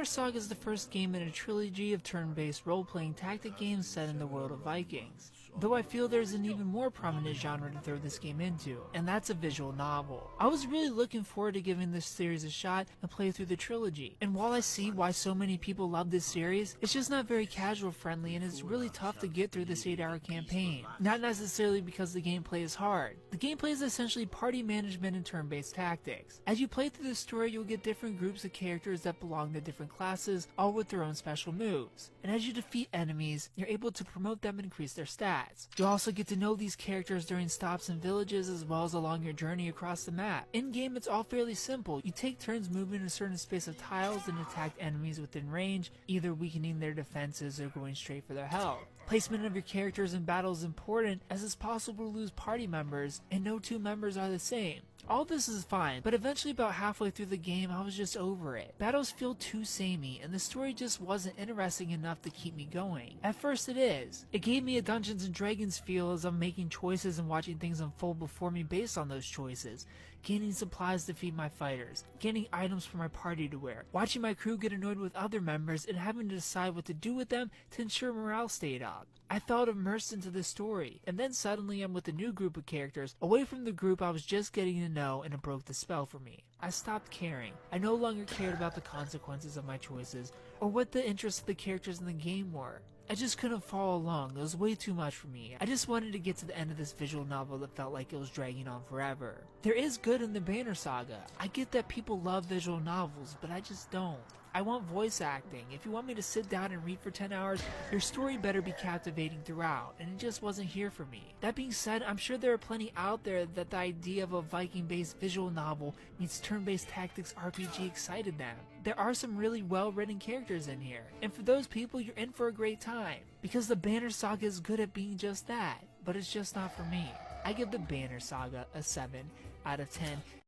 Saga is the first game in a trilogy of turn-based role-playing tactic games set in the world of Vikings. Though I feel there's an even more prominent genre to throw this game into, and that's a visual novel. I was really looking forward to giving this series a shot and play through the trilogy, and while I see why so many people love this series, it's just not very casual friendly and it's really tough to get through this 8-hour campaign. Not necessarily because the gameplay is hard. The gameplay is essentially party management and turn-based tactics. As you play through the story, you'll get different groups of characters that belong to different classes, all with their own special moves. And as you defeat enemies, you're able to promote them and increase their stats. You'll also get to know these characters during stops in villages as well as along your journey across the map. In-game, it's all fairly simple. You take turns moving in a certain space of tiles and attack enemies within range, either weakening their defenses or going straight for their health. Placement of your characters in battle is important, as it's possible to lose party members, and no two members are the same. All this is fine, but eventually about halfway through the game I was just over it. Battles feel too samey, and the story just wasn't interesting enough to keep me going. At first it is. It gave me a Dungeons & Dragons feel as I'm making choices and watching things unfold before me based on those choices. Gaining supplies to feed my fighters, getting items for my party to wear, watching my crew get annoyed with other members and having to decide what to do with them to ensure morale stayed up. I felt immersed into the story, and then suddenly I'm with a new group of characters, away from the group I was just getting to know, and it broke the spell for me. I stopped caring. I no longer cared about the consequences of my choices, or what the interests of the characters in the game were. I just couldn't follow along. It was way too much for me. I just wanted to get to the end of this visual novel that felt like it was dragging on forever. There is good in the Banner Saga. I get that people love visual novels, but I just don't. I want voice acting. If you want me to sit down and read for 10 hours, your story better be captivating throughout, and it just wasn't here for me. That being said, I'm sure there are plenty out there that the idea of a Viking-based visual novel meets turn-based tactics RPG excited them. There are some really well-written characters in here, and for those people, you're in for a great time, because the Banner Saga is good at being just that, but it's just not for me. I give the Banner Saga a 7 out of 10.